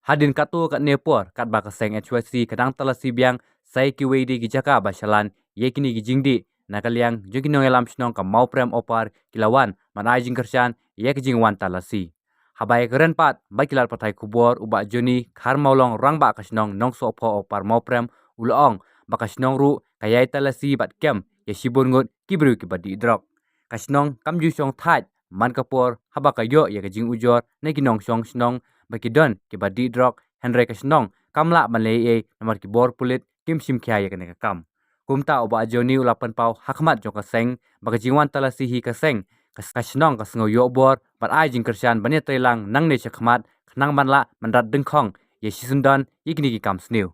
Hadin katu kat Nepor kat bakaseng HYC kadang telasi biang sai kiwedi gijaka basalan yekini gijingdi nakaliang jukinong elam snong ka mauprem opar kilawan manai jingkershan yek jingwan talasi. Habai keren pat bakilar patai kubor uba joni khar maulong rang ba kasnong nong so opho opar mauprem ulong bakasnong ru kayai talasi bat kem yesibun ngut kibru kibadi drok. Kasnong kamju song thaj man kapor habakayo yek jing ujor neginong song snong bakidon kibadi drok Henry Kasnong kamla malay nomor kibor pulit kim sim kya ya kene kam kumta oba joni ulapan pau hakmat jong kaseng baka jingwan talasi hi kaseng Kasnong kasngo yo bor bat ai jing kershan bani telang nang ne chakmat nang manla mandrat dengkhong ye sisundan igni ki kam snew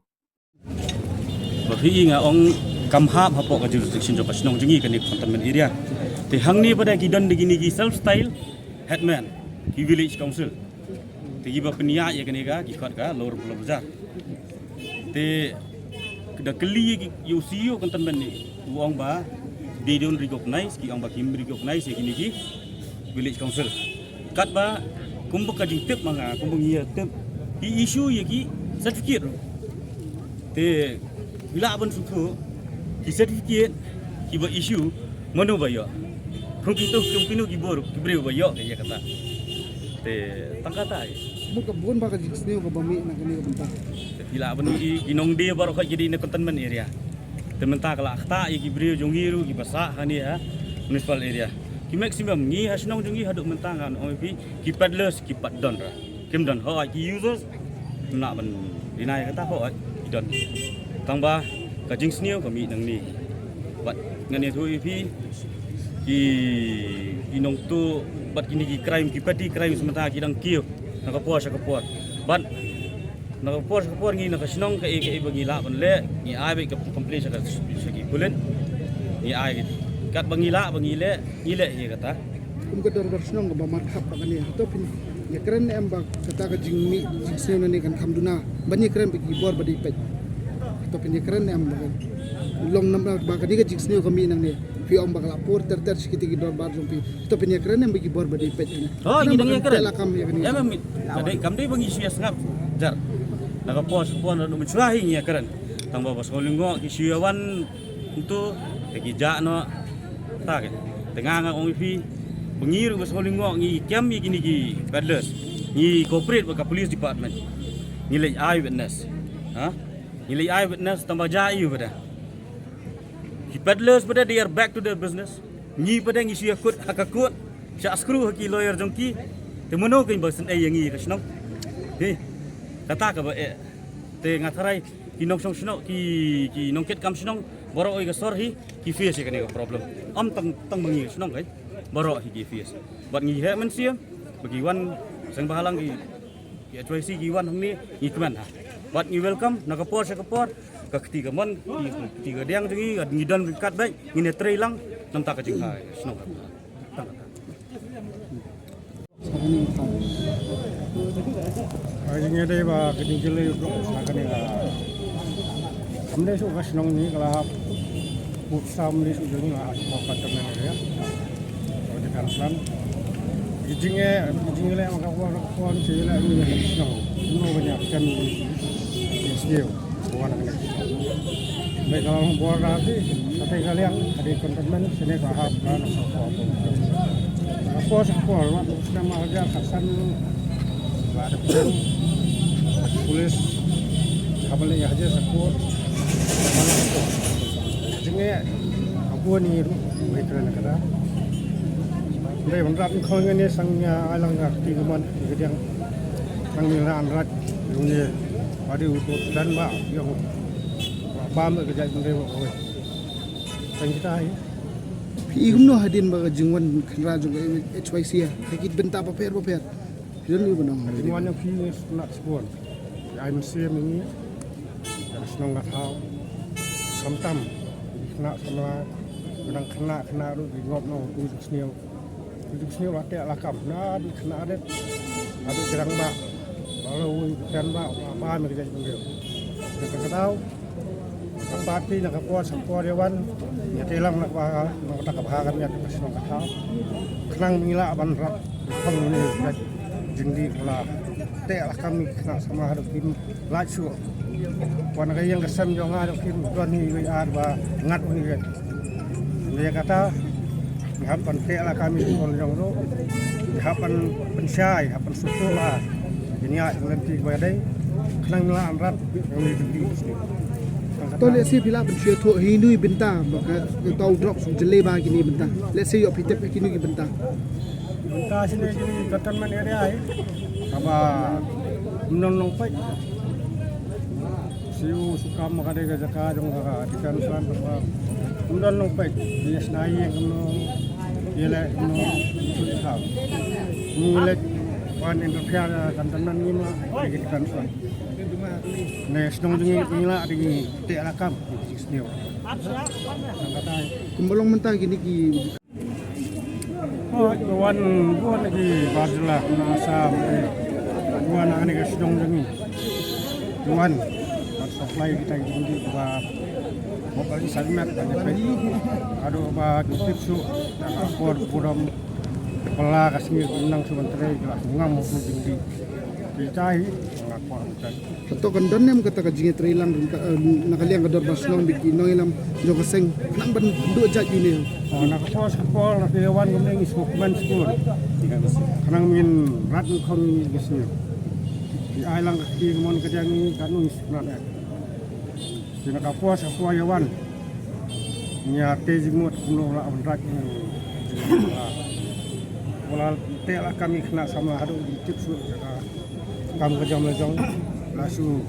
Bahi nga ong kamhap hapok ka jurisdiction jo Kasnong jingi kani containment area te hangni pada gidan digini gi self style headman ki village council te giba penia ya kani ga ki khat ga lower pulau bazar te da keli yu CEO containment ni uang ba they don't recognize ki ong ba kim recognize ya kini ki village council kat ba kumbuk ka jing tip manga kumbung ya tip ki issue ya ki certificate te bila abon suku ki certificate ki ba issue manu ba yo kung kito kumpinu ki bor ki breu ba yo ya kata te tangkata bukan baka jiksniu ka bami na kani ka benta. Bila abon inong dia baru ka jadi na containment area. Tementa kala akta i gibriu jongiru ki basa hani ha municipal area. Ki maximum ngi hasnong jongi haduk mentangan OMP ki paddlers ki paddon ra. Kim don ho ki users na ban dinai kata ho ki don. Tangba ka jingsniu ka mi nang ni. Bat ngani thu OMP ki inong tu bat kini ki crime ki petty crime sementara ki dang kiu nakapor ban nakapor ngi nakasinong ka bagi la ban le ni ai be ka complete sa sagi bulan ni ai kat bangila bangile ile ye kata Ka dor bersnong ka bamar khap ka kani to pin ya keren em ba kata ka jingmi jiksniu ni kan khamduna bani keren be ki bor badi pe to pin ya keren em ba long number ba kani ka jiksniu ka mi nang ni pi om bakal lapor ter sikiti ki dor bar jompi to pin ya keren em be ki bor badi pe oh ni dang ya keren lakam ya kani em kadai kamdai bangi sia sangap jar nakapor pon no mensurahi ya keren tang ba basolingo ki siawan untuk tegi jakno ta ke tengah ngak ong pi bengiru basolingo ngi kem yi gini ki paddlers ngi corporate baka police department nilai eyewitness ha nilai eyewitness tambah jai pada ki paddlers pada they are back to their business ngi pada ngi sia kut hakakut sya skru haki lawyer jongki temono ke basen yang ngi kasnong he kata ka ba te ngatarai ki nong song snok ki nong ket kam snong borok oi ga sorhi ki face ka ne problem am tang mangi snong kai borok hi ki face bat ngi he men sia bagi wan sang bahalang ki HYC ki wan hang ni ngi kman ha bat ngi welcome nakapor sa kapor ka ketiga mon ki ketiga diang jingi ngi don kat bai ngi ne trei lang nam ta ka jing hai snong tang Ayahnya dia bah ketinggalan itu nak ni lah. Kami suka senang ni kalau buksam ni sudah ni lah makan teman dia. Kalau di kantor, ijingnya yang kawan sih lah ini yang senang. Ini banyak kan skill bukan ni. Baik kalau buat lagi, tapi kalian ada kontemen sini kahap kan apa waktu sudah mahaja kasan ada polis kabel ya aja support malah itu jengnya aku ni baik kerana kata dari berat kau ini sangnya alang ngak di kuman di yang nang milan rat dunia ada untuk dan mak yang bam kerja benda kau tang kita ai ihumno hadin ba jingwan khanra jong HYC ya kit benta paper Yun ni benang. Semuanya finish nak sebuan. Ai mesti mengi. Senang nak tahu. Kamtam. Kena sama benang kena tu di ngop no tu seniau. Tu seniau laki lakam. Nah di kena ada. Ada gerang bak. Lalu dan bak apa mereka jadi. Kita tahu. Tempat ni nak kuat sampai dewan. Ya telang nak bah nak tak bahagan ya senang tahu. Kenang mila ban rap. Kamu ni jindi pula telah kami kena sama hadapin lacu wan yang kesem jong hadapin doni wi arba ngat uni kan dia kata hapan telah kami kon jong ro hapan pensyai hapan sutola ini nanti badai kenang la amrat kami di sini तो let's say bila pensyai tu hinui benta maka tahu drop jele bagi ni benta let's say yo pitep kini ki benta entah sini jadi cantonment area ai apa menong pai siu suka makade ga jaka jong ga dikan san apa menong pai dia senai yang kena ele no suka mulai wan interfere cantonment ni mah dikan san ne sedang dengan inilah di te alakam sini kata kumbolong mentah gini ki Buan lagi bajulah nasam buan ani ke sedong dengi buan supply kita tinggi buat mobil salmat tadi aduh ba tipsu akor puram kepala kasih nang sebentar jelas ngam tinggi dicai ngakor kan atau kan donem kata ka jinge trailang nakaliang kador baslong biki noilam jogo seng nang ban do jat ini nak pos kepol nak hewan kemudian isbukman sekolah kanang min rat kon gisnya di ailang kaki mon kerja ni kanung sebenarnya sina kapos apa hewan nya te jimut kuno la rat wala te la kami kena sama hadu di tipsu kam kerja melejong lasu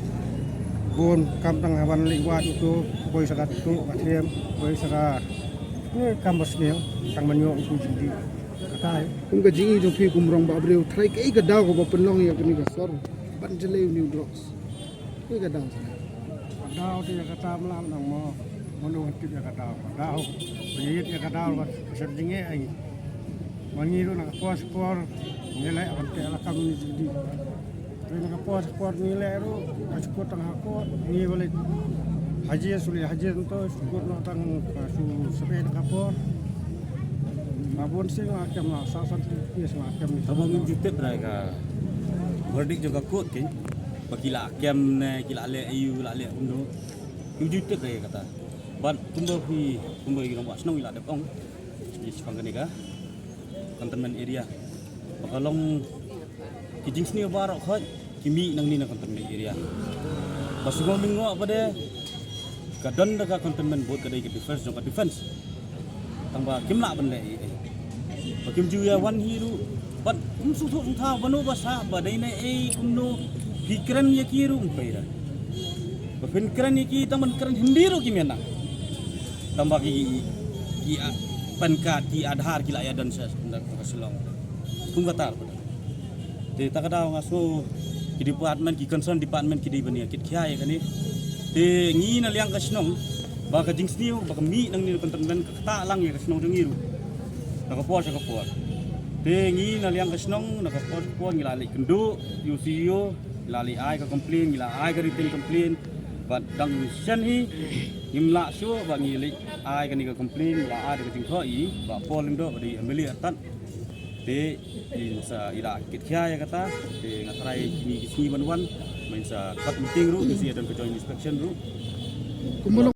bon kam tang hewan liwat itu boy sakat tu atem boy sakat ni kampus ni tang menyo itu jadi kata kum ka jingi jo phi kumrong ba breu thrai kai ka daw ko ba penlong ya kini ka sor ban jele new drugs kai ka daw dau dia kata melam nang mo mono tip ya kata dau biyit ya kata wat serjinge ai mangiru nak pos nilai akan te ala kami jadi nak pos nilai ru cukup tang hakot ni boleh haji sulit haji tu cukup nak tang su sepeda kapor babon sing akem lah sasan yes akem ni Abang min jutip mereka verdict juga kuat kan bakila akem ne kila le ayu la le undo jutip mereka kata ban kumbo igro was nong ila depong di Pangganiga cantonment area bakalong kijing sini barok khot kimi nang ni na cantonment area basugo mingo apa de kadon daga cantonment board kadai ke defense tamba kimla ban le bakim juya wan hiru bat su thu tha banu basa badai na kumno pikiran ya kiru umpaira bafin kiran ki taman kiran hindiru kimena tamba ki pankat ki adhar ki la dan sa kasilong kum katar te takada ngaso ki department ki concern department ki di bania kit khya ya kani te ngi na liang kasnong ba ka jing sniu ba ka mi nang ni konten ka lang ya kasnong dengiru nakapos te ngi na liang kasnong nakapos ngila li kendo UCU lali ai ka complain ngila ai ka written complain but dang shan hi ngimla shu ba ngili ai ka ni ka complain la ai ka jing khoi ba polling do ba di ameli atan te sa ira kit khya ya kata te ngatrai ni kisni banwan main sa kat meeting ru si dan ka join inspection ru kumbolong